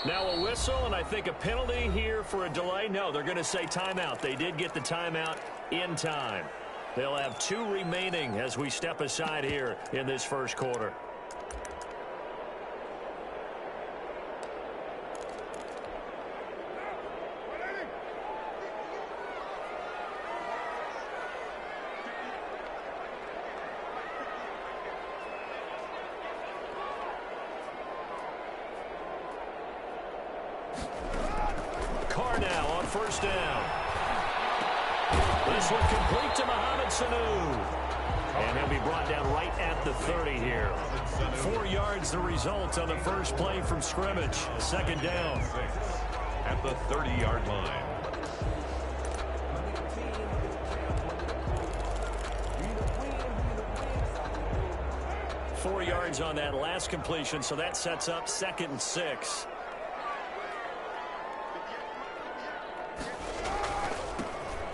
Now a whistle, and I think a penalty here for a delay. No, they're going to say timeout. They did get the timeout in time. They'll have 2 remaining as we step aside here in this first quarter. First down. This one complete to Mohamed Sanu. And he'll be brought down right at the 30 here. 4 yards the result on the first play from scrimmage. Second down. At the 30-yard line. Four yards on that last completion, so that sets up 2nd and 6.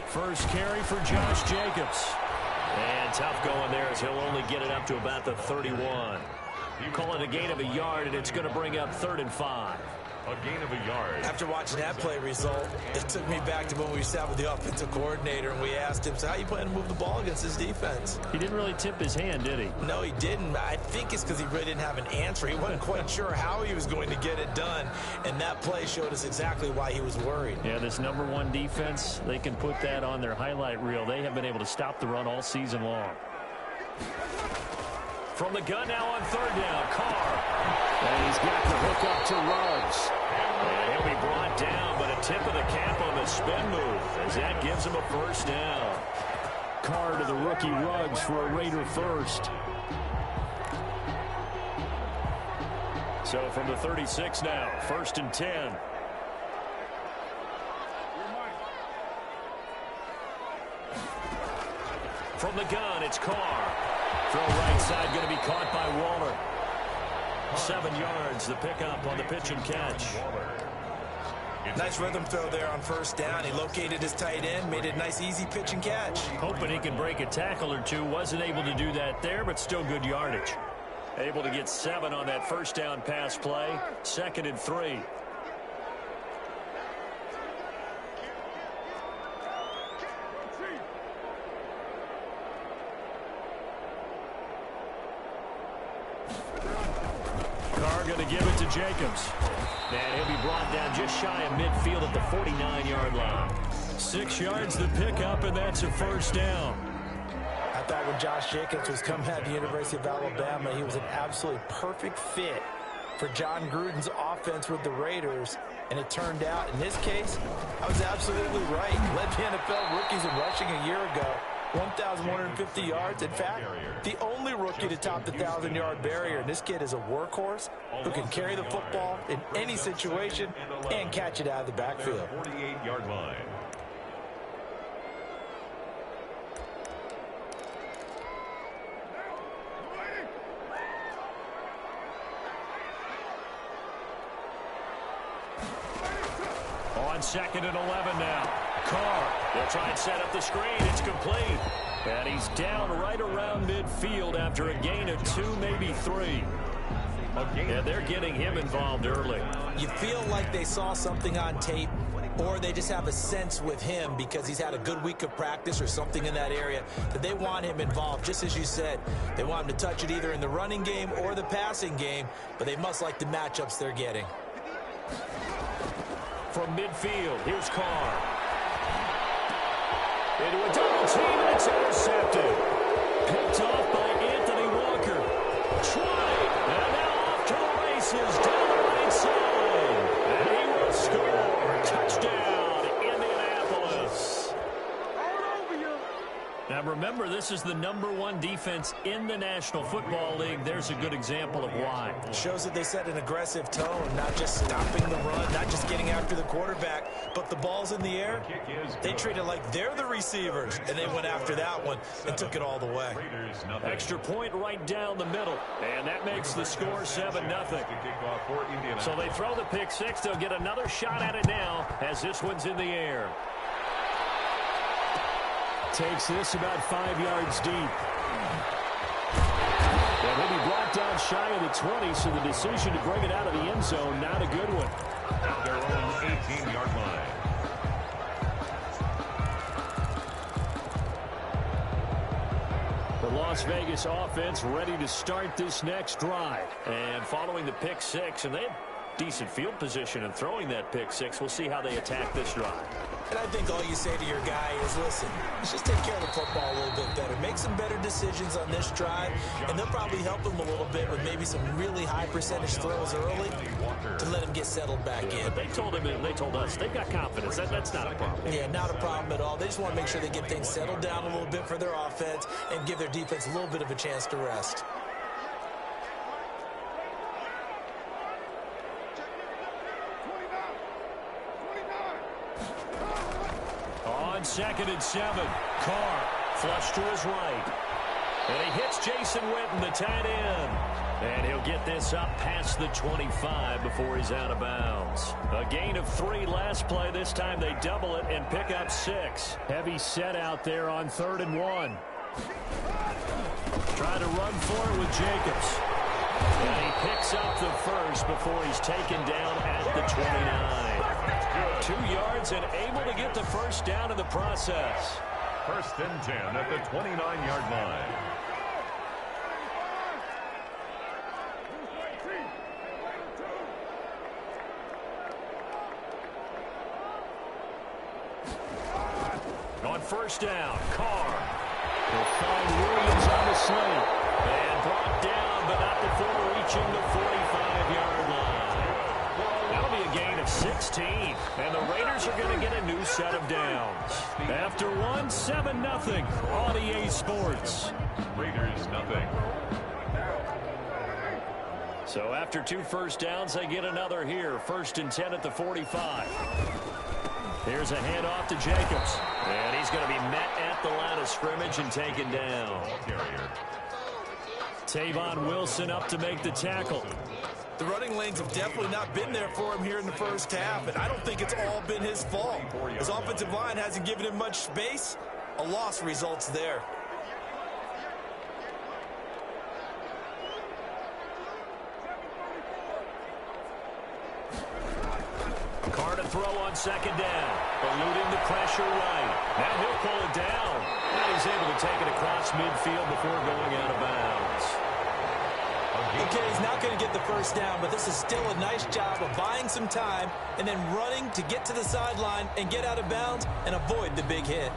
First carry for Josh Jacobs. And tough going there as he'll only get it up to about the 31. Call it a gain of a yard, and it's going to bring up 3rd and 5. A gain of a yard. After watching that play result, it took me back to when we sat with the offensive coordinator and we asked him, so how you plan to move the ball against this defense? He didn't really tip his hand, did he? No, he didn't. I think it's because he really didn't have an answer. He wasn't quite sure how he was going to get it done, and that play showed us exactly why he was worried. Yeah, this #1 defense, they can put that on their highlight reel. They have been able to stop the run all season long. From the gun now on 3rd down, Carr. And he's got the hook up to Ruggs. And he'll be brought down, but a tip of the cap on the spin move as that gives him a first down. Carr to the rookie Ruggs for a Raider first. So from the 36 now, 1st and 10. From the gun, it's Carr. Throw right side going to be caught by Waller. 7 yards, the pickup on the pitch and catch. Nice rhythm throw there on 1st down. He located his tight end, made it a nice, easy pitch and catch. Hoping he could break a tackle or two. Wasn't able to do that there, but still good yardage. Able to get 7 on that 1st down pass play. 2nd and 3. Going to give it to Jacobs. And he'll be brought down just shy of midfield at the 49-yard line. 6 yards the pickup, and that's a first down. I thought when Josh Jacobs was coming out of the University of Alabama, he was an absolutely perfect fit for John Gruden's offense with the Raiders. And it turned out, in this case, I was absolutely right. Led the NFL rookies in rushing a year ago. 1,150 yards. In fact, the only rookie to top the 1,000-yard barrier. And this kid is a workhorse who can carry the football in any situation and catch it out of the backfield. 48-yard line. On 2nd and 11 now. Carr, they'll try and set up the screen. It's complete. And he's down right around midfield after a gain of 2, maybe 3. And they're getting him involved early. You feel like they saw something on tape, or they just have a sense with him because he's had a good week of practice or something in that area that they want him involved. Just as you said, they want him to touch it either in the running game or the passing game, but they must like the matchups they're getting. From midfield, here's Carr. Into a double team, and it's intercepted. Picked off by Anthony Walker. 20, and now off to the races down the right side. And he will score. Touchdown, Indianapolis. Now remember, this is the #1 defense in the National Football League. There's a good example of why. Shows that they set an aggressive tone, not just stopping the run, not just getting after the quarterback, but the ball's in the air. They treat it like they're the receivers, and they went after that one and took it all the way. Extra point right down the middle, and that makes the score 7-0. So they throw the pick six. They'll get another shot at it now as this one's in the air. Takes this about 5 yards deep. And he'll be brought down shy of the 20, so the decision to bring it out of the end zone, not a good one. at their own 18-yard line. The Las Vegas offense ready to start this next drive. And following the pick six, and they have decent field position in throwing that pick six. We'll see how they attack this drive. And I think all you say to your guy is, listen, let's just take care of the football a little bit better. Make some better decisions on this drive, and they'll probably help him a little bit with maybe some really high percentage throws early to let him get settled back in. But they told him, and they told us, they've got confidence. That's not a problem. Yeah, not a problem at all. They just want to make sure they get things settled down a little bit for their offense and give their defense a little bit of a chance to rest. On 2nd and 7, Carr flush to his right. And he hits Jason Witten, the tight end. And he'll get this up past the 25 before he's out of bounds. A gain of 3 last play. This time they double it and pick up 6. Heavy set out there on 3rd and 1. Try to run for it with Jacobs. And he picks up the first before he's taken down at the 29. 2 yards and able to get the first down in the process. 1st and 10 at the 29-yard line. On 1st down, Carr will find Williams on the sling. And brought down, but not before reaching the 45-yard line. That'll be a gain of 16. And the Raiders are going to get a new set of downs. After one, 7-0 on EA Sports. Raiders nothing. So after 2 first downs, they get another here. 1st and 10 at the 45. Here's a handoff to Jacobs. And he's going to be met at the line of scrimmage and taken down. Tavon Wilson up to make the tackle. The running lanes have definitely not been there for him here in the first half, and I don't think it's all been his fault. His offensive line hasn't given him much space. A loss results there. Carr to throw on 2nd down. Eluding the pressure right. Now he'll pull it down. And he's able to take it across midfield before going out of bounds. Okay, he's not going to get the first down, but this is still a nice job of buying some time and then running to get to the sideline and get out of bounds and avoid the big hit.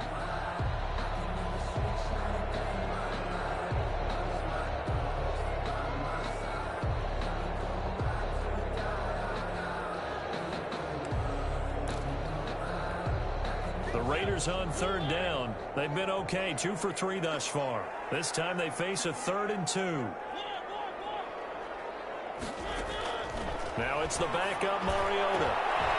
The Raiders on 3rd down. They've been okay, 2 for 3 thus far. This time they face a 3rd and 2. Now it's the backup Mariota.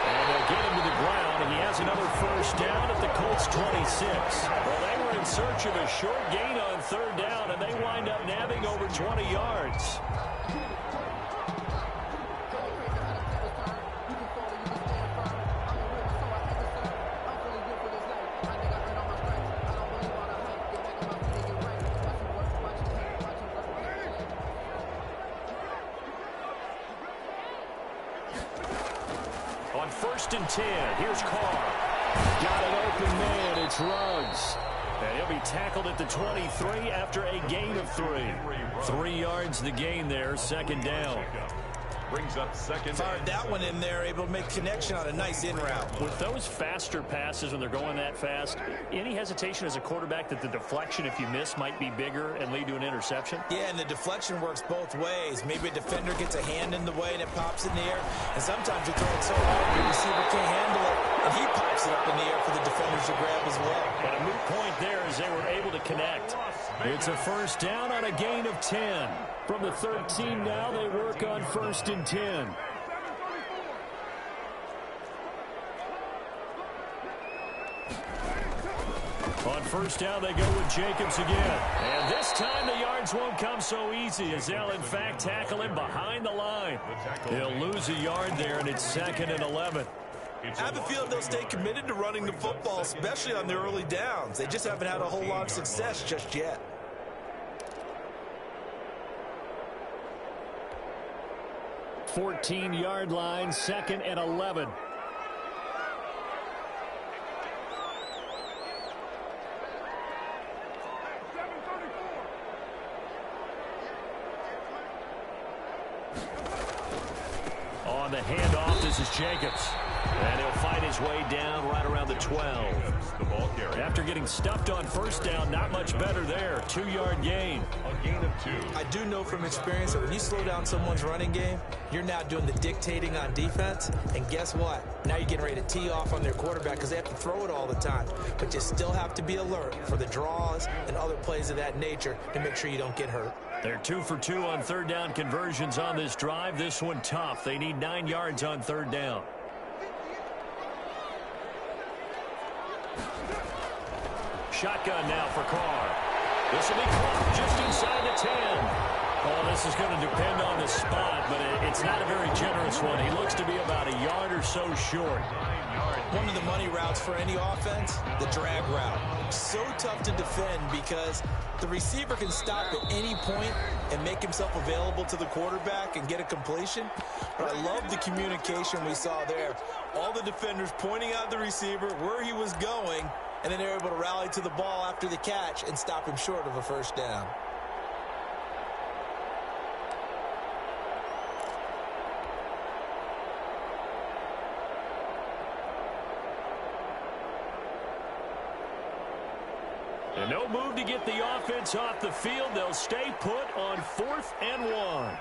And they'll get him to the ground, and he has another first down at the Colts 26. Well, they were in search of a short gain on 3rd down, and they wind up nabbing over 20 yards. On 1st and 10, here's Carr. Got an open man, it's Ruggs. And he'll be tackled at the 23 after a gain of 3. 3 yards the gain there, 2nd down. Brings up 2nd. Fired that one in there, able to make connection on a nice in route. With those faster passes when they're going that fast, any hesitation as a quarterback that the deflection, if you miss, might be bigger and lead to an interception? Yeah, and the deflection works both ways. Maybe a defender gets a hand in the way and it pops in the air. And sometimes you throw it so hard your receiver can't handle it, and he pops it up in the air for the defenders to grab as well. But a moot point there as they were able to connect. It's a first down on a gain of 10. From the 13 now, they work on 1st and 10. On 1st down, they go with Jacobs again. And this time the yards won't come so easy as they'll, in fact, tackle him behind the line. He'll lose a yard there, and it's 2nd and 11. I have a feeling they'll stay committed to running the football, especially on their early downs. They just haven't had a whole lot of success just yet. 14-yard line, 2nd and 11. On the handoff, this is Jacobs. And he'll fight his way down right around the 12. The ball carrier. After getting stuffed on first down, not much better there. 2-yard gain. A gain of 2. I do know from experience that when you slow down someone's running game, you're now doing the dictating on defense. And guess what? Now you're getting ready to tee off on their quarterback because they have to throw it all the time. But you still have to be alert for the draws and other plays of that nature to make sure you don't get hurt. They're 2 for 2 on third down conversions on this drive. This one tough. They need 9 yards on third down. Shotgun now for Carr. This will be caught just inside the 10. Oh, this is going to depend on the spot, but it's not a very generous one. He looks to be about a yard or so short. One of the money routes for any offense, the drag route. So tough to defend because the receiver can stop at any point and make himself available to the quarterback and get a completion. But I love the communication we saw there. All the defenders pointing out the receiver, where he was going, and then they're able to rally to the ball after the catch and stop him short of a first down. And no move to get the offense off the field. They'll stay put on 4th and 1.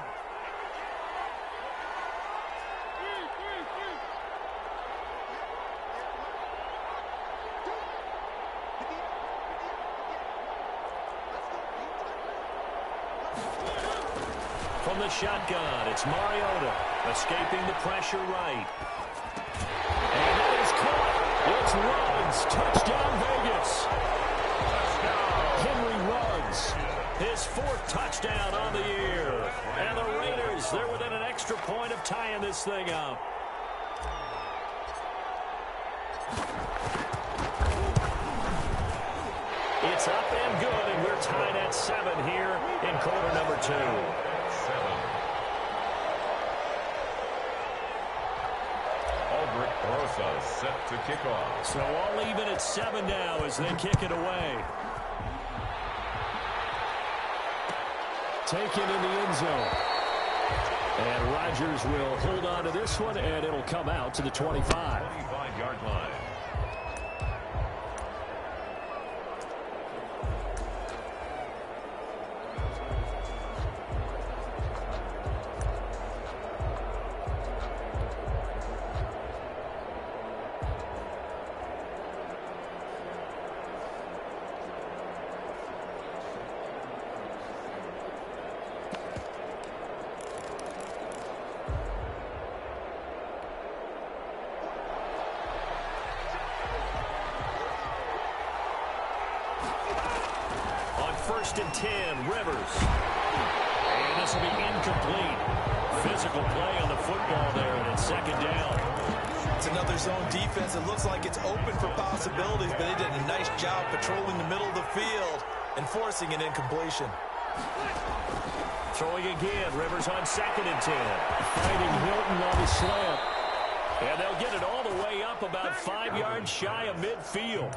From the shotgun, it's Mariota escaping the pressure right. And that is caught. It's Ruggs. Touchdown, Vegas. Henry Ruggs, his 4th touchdown on the year. And the Raiders, they're within an extra point of tying this thing up. It's up and good, and we're tied at 7 here in quarter number 2. 7. Aldrich Rosa set to kick off. So all even at 7 now as they kick it away. Taken in the end zone. And Rodgers will hold on to this one, and it'll come out to the 25. 25-yard line. First and 10, Rivers. And this will be incomplete. Physical play on the football there, and it's 2nd down. It's another zone defense. It looks like it's open for possibilities, but they did a nice job patrolling the middle of the field and forcing an incompletion. Throwing again, Rivers on 2nd and 10. Fighting Hilton on the slant. And they'll get it all the way up about 5 yards shy of midfield.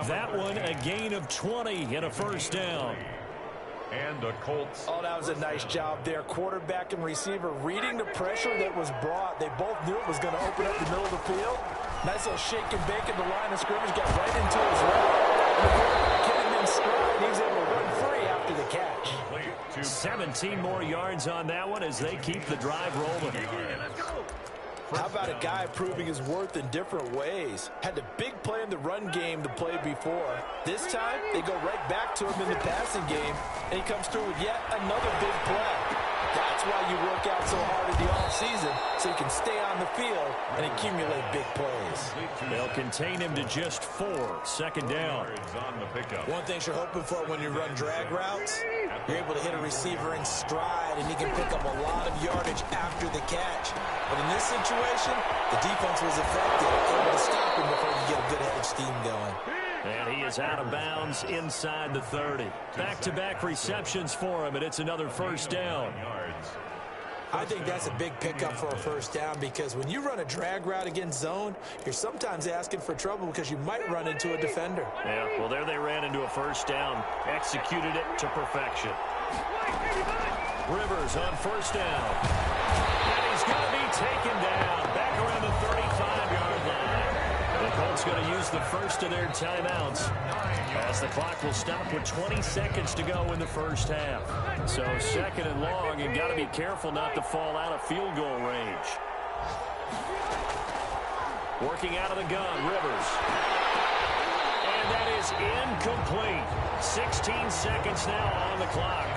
That one a gain of 20 and a first down. And the Colts. Oh, that was a nice job there. Quarterback and receiver reading the pressure that was brought. They both knew it was going to open up the middle of the field. Nice little shake and bake in the line of scrimmage. Got right into his route. Get him in stride. He's able to run free after the catch. 17 more yards on that one as they keep the drive rolling. How about a guy proving his worth in different ways? Had the big play in the run game to play before. This time, they go right back to him in the passing game, and he comes through with yet another big play. That's why you work out so hard in the offseason, so you can stay on the field and accumulate big plays. They'll contain him to just 4. 2nd down. One thing you're hoping for when you run drag routes, you're able to hit a receiver in stride, and he can pick up a lot of yardage after the catch. But in this situation, the defense was effective, able to stop him before he get a good head of steam going. And he is out of bounds inside the 30. Back-to-back receptions for him, and it's another first down. I think that's a big pickup for a first down because when you run a drag route against zone, you're sometimes asking for trouble because you might run into a defender. Yeah, well, there they ran into a first down. Executed it to perfection. Rivers on first down. And he's going to be taken down. Back around the 35-yard line. The Colts going to use the first of their timeouts as the clock will stop with 20 seconds to go in the first half. So second and long, and got to be careful not to fall out of field goal range. Working out of the gun, Rivers. And that is incomplete. 16 seconds now on the clock.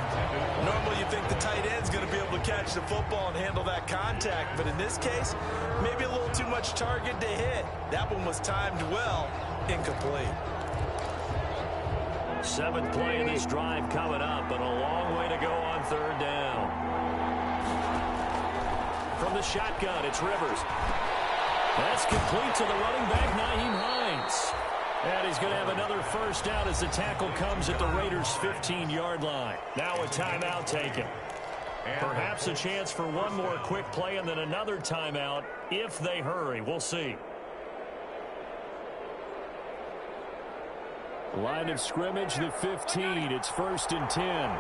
Normally you think the tight end's going to be able to catch the football and handle that contact, but in this case, maybe a little too much target to hit. That one was timed well, incomplete. Seventh play in this drive coming up, but a long way to go on third down. From the shotgun, it's Rivers. That's complete to the running back, Nyheim Hines. And he's going to have another first down as the tackle comes at the Raiders' 15-yard line. Now a timeout taken. Perhaps a chance for one more quick play and then another timeout if they hurry. We'll see. Line of scrimmage, the 15. It's 1st and 10.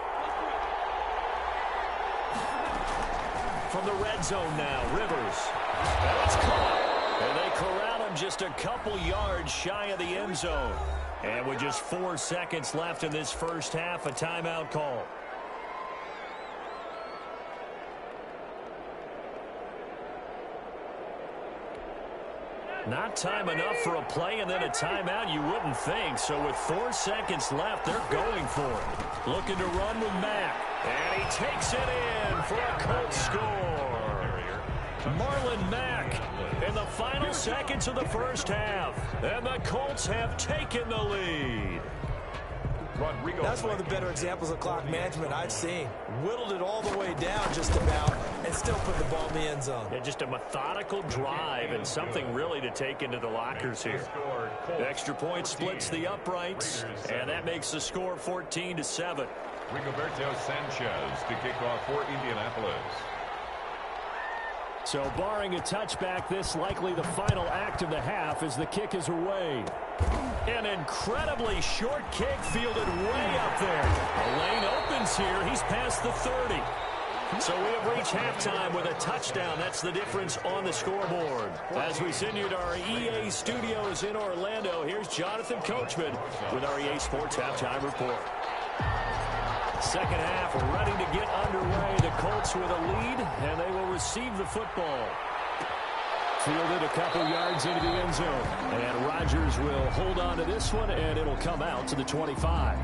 From the red zone now, Rivers. That's caught. And they corral him just a couple yards shy of the end zone. And with just 4 seconds left in this first half, a timeout call. Not time enough for a play and then a timeout, you wouldn't think. So with 4 seconds left, they're going for it. Looking to run with Mack. And he takes it in for a Colts score. Marlon Mack in the final seconds of the first half. And the Colts have taken the lead. That's one of the better examples of clock management I've seen. Whittled it all the way down just about and still put the ball in the end zone. Yeah, just a methodical drive and something really to take into the lockers here. The extra point splits the uprights, and that makes the score 14-7. Rigoberto Sanchez to kick off for Indianapolis. So barring a touchback, this likely the final act of the half as the kick is away. An incredibly short kick fielded way up there. The lane opens here. He's past the 30. So we have reached halftime with a touchdown. That's the difference on the scoreboard. As we send you to our EA studios in Orlando, here's Jonathan Coachman with our EA Sports Halftime Report. Second half ready to get underway. The Colts with a lead, and they will receive the football. Fielded a couple yards into the end zone. And Rodgers will hold on to this one, and it'll come out to the 25.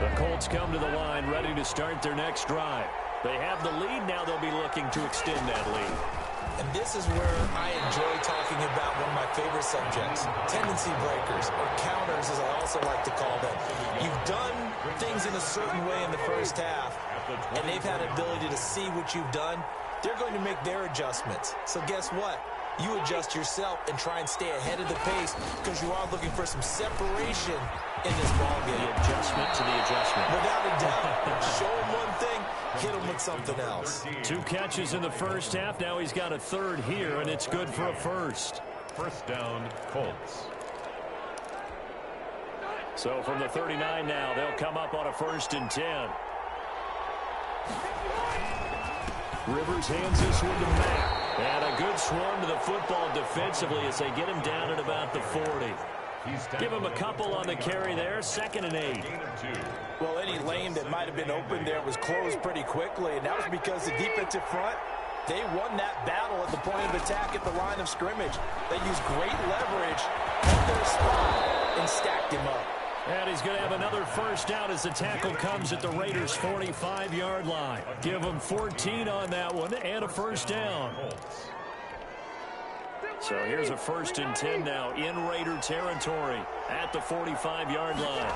The Colts come to the line ready to start their next drive. They have the lead. Now they'll be looking to extend that lead. And this is where I enjoy talking about one of my favorite subjects, tendency breakers, or counters as I also like to call them. You've done things in a certain way in the first half, and they've had an ability to see what you've done. They're going to make their adjustments. So guess what? You adjust yourself and try and stay ahead of the pace because you are looking for some separation in this ballgame. The adjustment to the adjustment. Without a doubt. Show him one thing, hit him with something else. 2 catches in the first half. Now he's got a third here, and it's good for a first. First down, Colts. So from the 39 now, they'll come up on a 1st and 10. Rivers hands this one to Mack. And a good swarm to the football defensively as they get him down at about the 40. Give him a couple on the carry there. 2nd and 8. Well, any lane that might have been open there was closed pretty quickly, and that was because the defensive front, they won that battle at the point of attack at the line of scrimmage. They used great leverage at their spot and stacked him up. And he's going to have another first down as the tackle comes at the Raiders' 45-yard line. Give him 14 on that one and a first down. So here's a 1st and 10 now in Raider territory at the 45-yard line.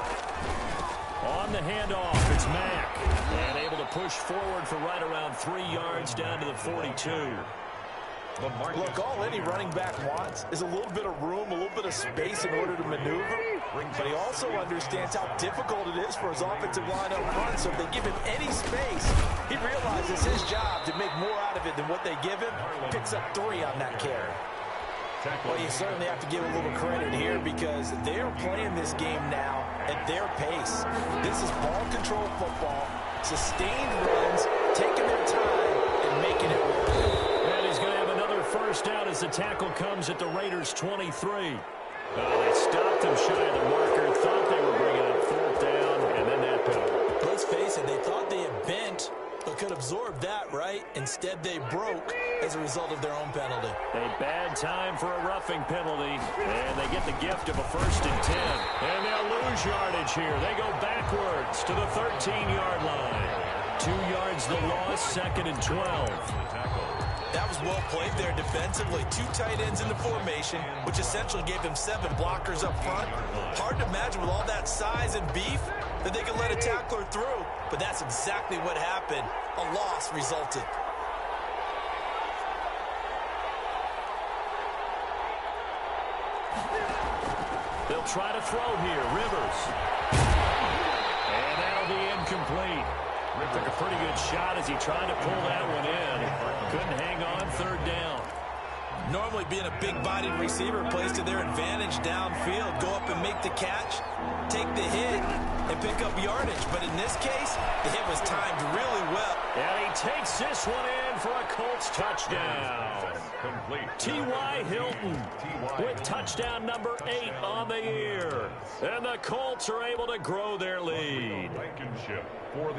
On the handoff, it's Mack. And able to push forward for right around 3 yards down to the 42. Look, all any running back wants is a little bit of room, a little bit of space in order to maneuver. But he also understands how difficult it is for his offensive line up front. So if they give him any space, he realizes his job to make more out of it than what they give him. Picks up 3 on that carry. Well, you certainly have to give a little credit here because they're playing this game now at their pace. This is ball control football, sustained runs, taking their time and making it work. And he's going to have another first down as the tackle comes at the Raiders' 23. They stopped him shy of the marker, thought they were bringing up 4th down, and then that penalty. Let's face it, they thought they had bent, but could absorb that, right? Instead, they broke as a result of their own penalty. A bad time for a roughing penalty, and they get the gift of a 1st and 10. And they'll lose yardage here. They go backwards to the 13-yard line. 2 yards the loss, 2nd and 12. That was well played there defensively. 2 tight ends in the formation, which essentially gave them 7 blockers up front. Hard to imagine with all that size and beef that they could let a tackler through, but that's exactly what happened. A loss resulted. They'll try to throw here. Rivers. And that'll be incomplete. Took a pretty good shot as he tried to pull that one in. Couldn't hang on 3rd down. Normally being a big-bodied receiver plays to their advantage downfield. Go up and make the catch, take the hit, and pick up yardage. But in this case, the hit was timed really well. And he takes this one in for a Colts touchdown. T.Y. Hilton with touchdown number 8 on the year. And the Colts are able to grow their lead.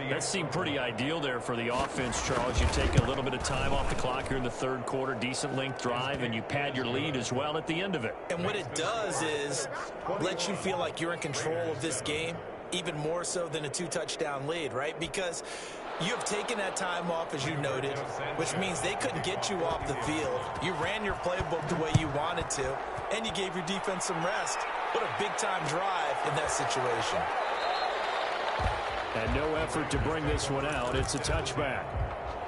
That seemed pretty ideal there for the offense, Charles. You take a little bit of time off the clock here in the 3rd quarter, decent length drive, and you pad your lead as well at the end of it. And what it does is let you feel like you're in control of this game, even more so than a 2-touchdown lead, right? Because you have taken that time off, as you noted, which means they couldn't get you off the field. You ran your playbook the way you wanted to, and you gave your defense some rest. What a big-time drive in that situation. And no effort to bring this one out. It's a touchback.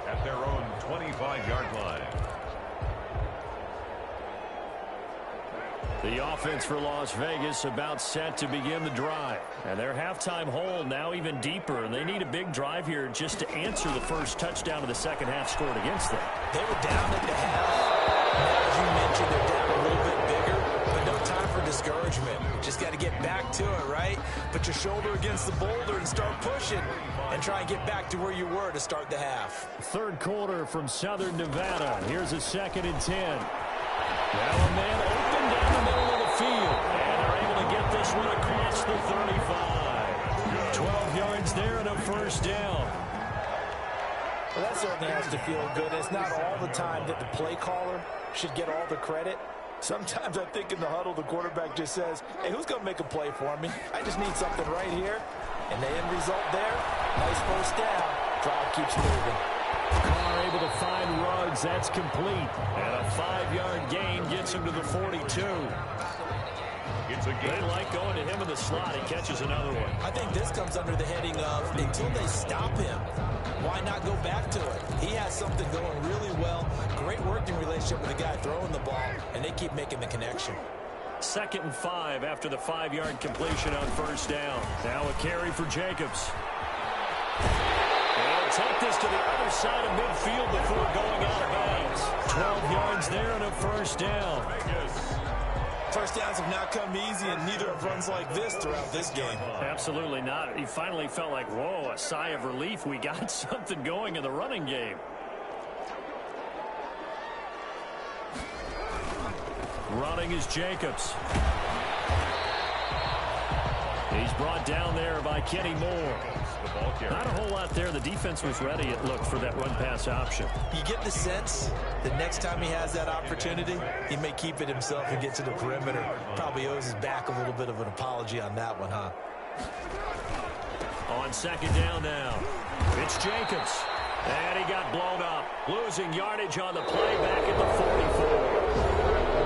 At their own 25-yard line. The offense for Las Vegas about set to begin the drive. And their halftime hole now even deeper. And they need a big drive here just to answer the first touchdown of the second half scored against them. They were down at the half. Now, as you mentioned, they're down a little bit bigger. But no time for discouragement. Just got to get back to it, right? Put your shoulder against the boulder and start pushing. And try and get back to where you were to start the half. 3rd quarter from Southern Nevada. Here's a 2nd and 10. Now a man open down the middle of the field. And they're able to get this one across the 35. 12 yards there and a 1st down. Well, that certainly has to feel good. It's not all the time that the play caller should get all the credit. Sometimes I think in the huddle, the quarterback just says, hey, who's going to make a play for me? I just need something right here. And the end result there, nice 1st down. Drive keeps moving. Carr able to find Ruggs. That's complete. And a 5-yard gain gets him to the 42. They like going to him in the slot. He catches another one. I think this comes under the heading of until they stop him, why not go back to it? He has something going really well. Great working relationship with the guy throwing the ball, and they keep making the connection. 2nd and 5 after the 5-yard completion on 1st down. Now a carry for Jacobs. They'll take this to the other side of midfield before going out of bounds. 12 yards there and a 1st down. 1st downs have not come easy, and neither have runs like this throughout this game. Absolutely not. He finally felt like, whoa, a sigh of relief. We got something going in the running game. Running is Jacobs. He's brought down there by Kenny Moore. Not a whole lot there. The defense was ready, it looked, for that run-pass option. You get the sense that next time he has that opportunity, he may keep it himself and get to the perimeter. Probably owes his back a little bit of an apology on that one, huh? On 2nd down now, it's Jacobs. And he got blown up. Losing yardage on the play back at the 44.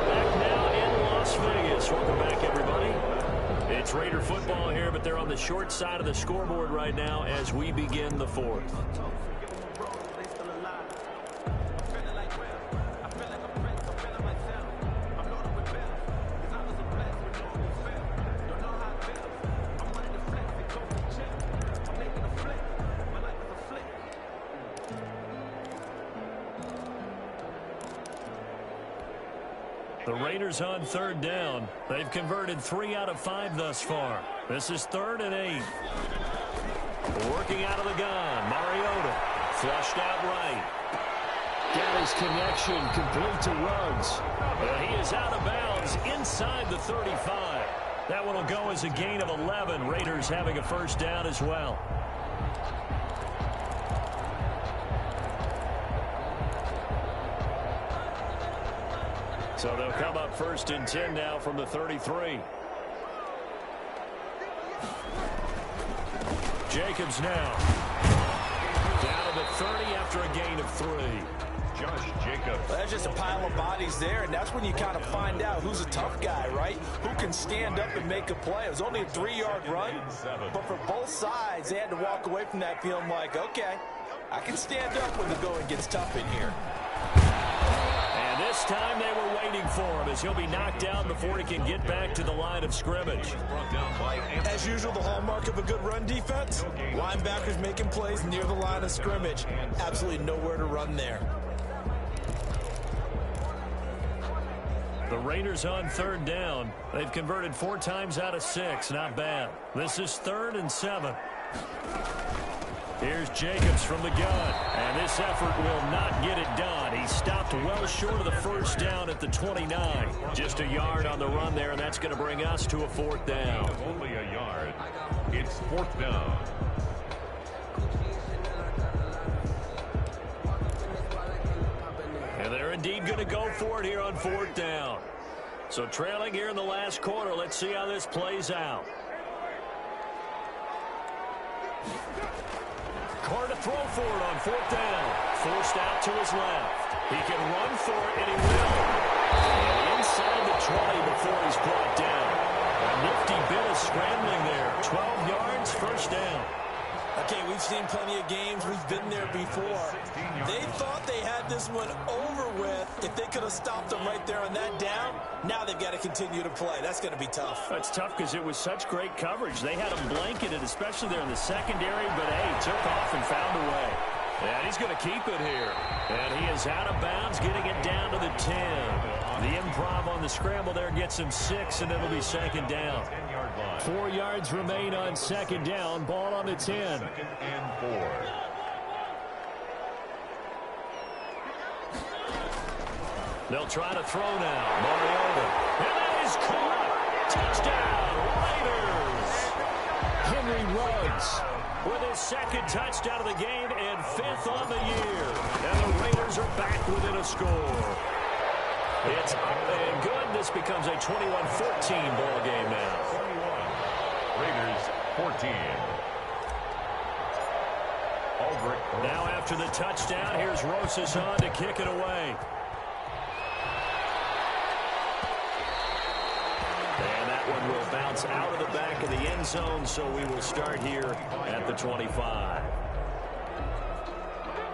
Back now in Las Vegas. Welcome back, everybody. It's Raider football here, but they're on the short side of the scoreboard right now as we begin the 4th. The Raiders on 3rd down. They've converted 3 out of 5 thus far. This is 3rd and 8. Working out of the gun. Mariota flushed out right. Got his connection complete to Ruggs. And he is out of bounds inside the 35. That one will go as a gain of 11. Raiders having a first down as well. So they'll come up 1st and 10 now from the 33. Jacobs now. Down to the 30 after a gain of 3. Josh Jacobs. Well, that's just a pile of bodies there, and that's when you kind of find out who's a tough guy, right? Who can stand up and make a play. It was only a 3-yard run, but for both sides, they had to walk away from that feeling like, okay, I can stand up when the going gets tough in here. And this time they were waiting for him as he'll be knocked down before he can get back to the line of scrimmage. As usual, the hallmark of a good run defense, linebackers making plays near the line of scrimmage. Absolutely nowhere to run there. The Raiders on 3rd down. They've converted 4 times out of 6. Not bad. This is 3rd and 7. Here's Jacobs from the gun. And this effort will not get it done. He stopped well short of the first down at the 29. Just a yard on the run there, and that's going to bring us to a 4th down. Only a yard. It's 4th down. And they're indeed going to go for it here on 4th down. So trailing here in the last quarter. Let's see how this plays out. Carr to throw for it on 4th down. Forced out to his left. He can run for it, and he will. And inside the 20 before he's brought down. A nifty bit of scrambling there. 12 yards, first down. Okay, we've seen plenty of games. We've been there before. They thought they had this one over with. If they could have stopped them right there on that down, now they've got to continue to play. That's going to be tough. That's tough because it was such great coverage. They had them blanketed, especially there in the secondary, but, hey, took off and found a way. And he's going to keep it here. And he is out of bounds, getting it down to the 10. The improv on the scramble there gets him 6, and it'll be 2nd down. 4 yards remain on 2nd down. Ball on the 10. 2nd and 4. They'll try to throw now. Mariota. And that is caught. Touchdown, Raiders. Henry Ruggs with his 2nd touchdown of the game and 5th on the year. And the Raiders are back within a score. It's up and good. This becomes a 21-14 ball game now. 21. Raiders 14. Albrecht. Now after the touchdown, here's Rosas on to kick it away. And that one will bounce out of the back of the end zone, so we will start here at the 25.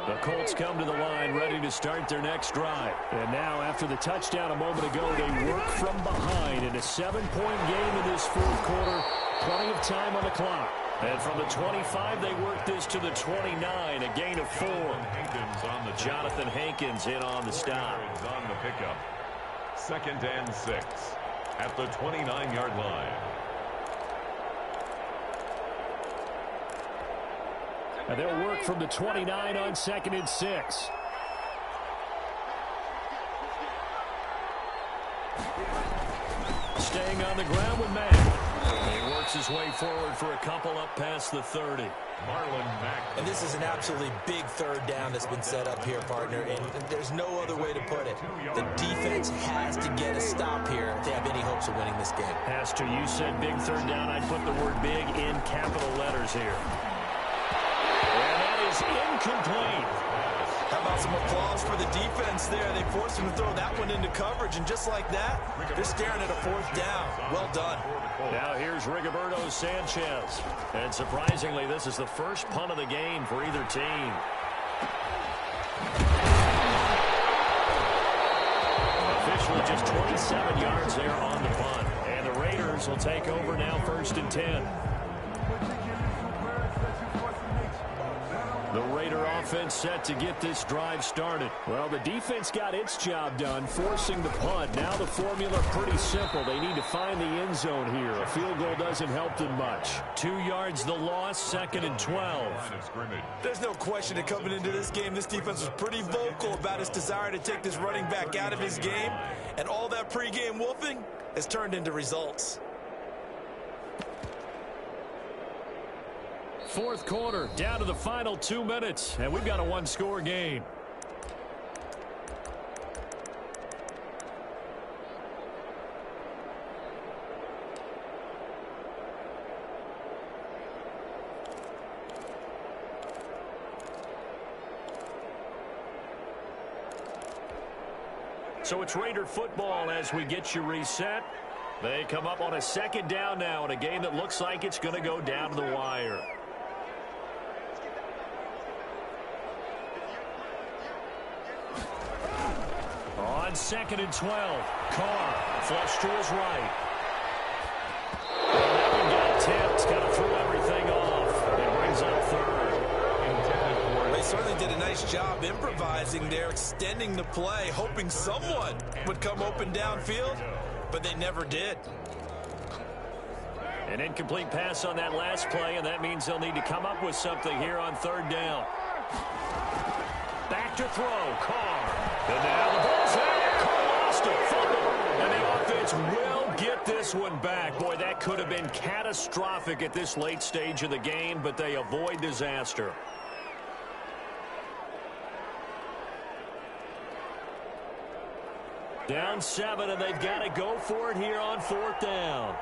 The Colts come to the line ready to start their next drive. And now after the touchdown a moment ago, they work from behind in a 7-point game in this 4th quarter. Plenty of time on the clock. And from the 25, they work this to the 29, a gain of 4. Jonathan Hankins in on the stop. On the pickup. 2nd and 6 at the 29-yard line. And they'll work from the 29 on 2nd and 6. Staying on the ground with Mack. He works his way forward for a couple up past the 30. Marlon Mack. And this is an absolutely big 3rd down that's been set up here, partner, and there's no other way to put it. The defense has to get a stop here if they have any hopes of winning this game. Has to. You said big 3rd down. I'd put the word big in capital letters here. And that is incomplete. How about some applause for the defense there? They forced him to throw that one into coverage, and just like that, they're staring at a 4th down. Well done. Now here's Rigoberto Sanchez. And surprisingly, this is the first punt of the game for either team. Officially just 27 yards there on the punt. And the Raiders will take over now 1st and 10. The Raider offense set to get this drive started. Well, the defense got its job done, forcing the punt. Now the formula pretty simple. They need to find the end zone here. A field goal doesn't help them much. 2 yards the loss, 2nd and 12. There's no question that coming into this game, this defense was pretty vocal about its desire to take this running back out of his game. And all that pregame wolfing has turned into results. Fourth quarter, down to the final 2 minutes, and we've got a one-score game. So it's Raider football as we get you reset. They come up on a 2nd down now in a game that looks like it's going to go down to the wire. On 2nd and 12, Carr flush to his right. That one got tipped, got to throw everything off. It brings up 3rd. They certainly did a nice job improvising there, extending the play, hoping someone would come open downfield, but they never did. An incomplete pass on that last play, and that means they'll need to come up with something here on 3rd down. Back to throw, Carr. And now the ball's there. Carr lost it. Fumble. And the offense will get this one back. Boy, that could have been catastrophic at this late stage of the game, but they avoid disaster. Down 7, and they've got to go for it here on 4th down.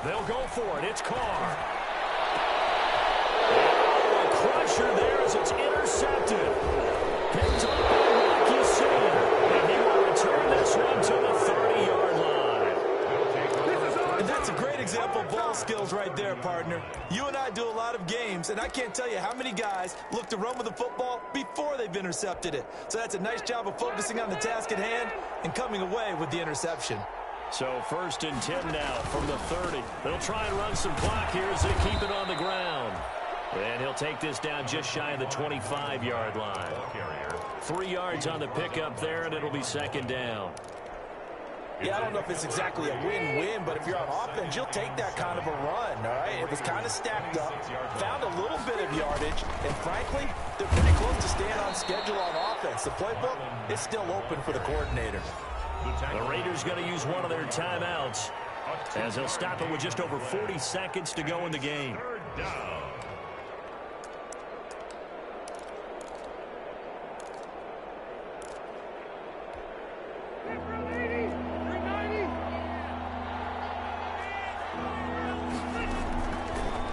They'll go for it. It's Carr. Oh, a crusher there as it's intercepted. Picked up by Mark Yassin. And he will return this one to the 30-yard line. And that's a great example of ball skills right there, partner. You and I do a lot of games, and I can't tell you how many guys look to run with the football before they've intercepted it. So that's a nice job of focusing on the task at hand and coming away with the interception. So 1st and 10 now from the 30. They'll try and run some clock here as they keep it on the ground. And he'll take this down just shy of the 25-yard line. 3 yards on the pickup there, and it'll be 2nd down. Yeah, I don't know if it's exactly a win-win, but if you're on offense, you'll take that kind of a run, all right? It was kind of stacked up, found a little bit of yardage, and frankly, they're pretty close to staying on schedule on offense. The playbook is still open for the coordinator. The Raiders going to use one of their timeouts as they'll stop it with just over 40 seconds to go in the game. 3rd down.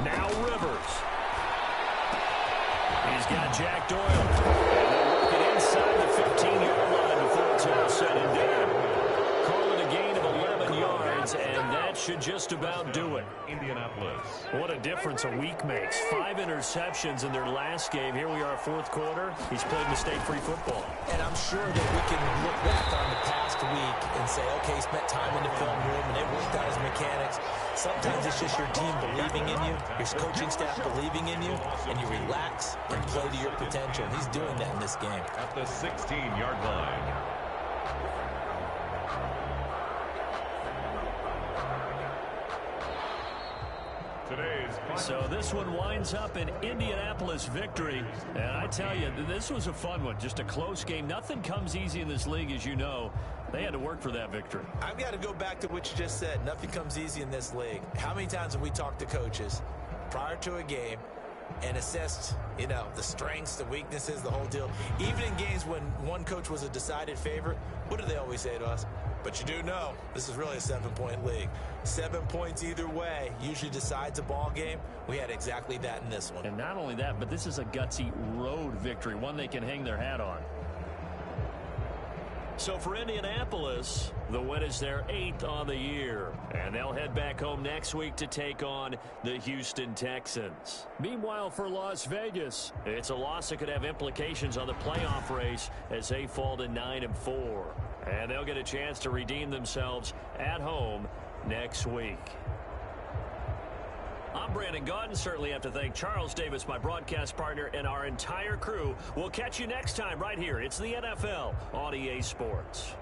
Now Rivers. He's got Jack Doyle. And they'll work it inside the 15-yard line before it's all said and done. Calling a gain of 11 yards, and that should just about do it. Indianapolis. What a difference a week makes. 5 interceptions in their last game. Here we are, 4th quarter. He's played mistake-free football. And I'm sure that we can look back on the past week and say, okay, he spent time in the film room and it worked out his mechanics. Sometimes it's just your team believing in you, your coaching staff believing in you, and you relax and play to your potential. And he's doing that in this game. At the 16-yard line. So this one winds up an Indianapolis victory. And I tell you, this was a fun one. Just a close game. Nothing comes easy in this league, as you know. They had to work for that victory. I've got to go back to what you just said. Nothing comes easy in this league. How many times have we talked to coaches prior to a game and assessed, you know, the strengths, the weaknesses, the whole deal? Even in games when one coach was a decided favorite, what do they always say to us? But you do know this is really a 7-point league. 7 points either way usually decides a ball game. We had exactly that in this one. And not only that, but this is a gutsy road victory, one they can hang their hat on. So for Indianapolis, the win is their 8th on the year. And they'll head back home next week to take on the Houston Texans. Meanwhile, for Las Vegas, it's a loss that could have implications on the playoff race as they fall to 9-4. And they'll get a chance to redeem themselves at home next week. I'm Brandon Gaudin. Certainly have to thank Charles Davis, my broadcast partner, and our entire crew. We'll catch you next time right here. It's the NFL on EA Sports.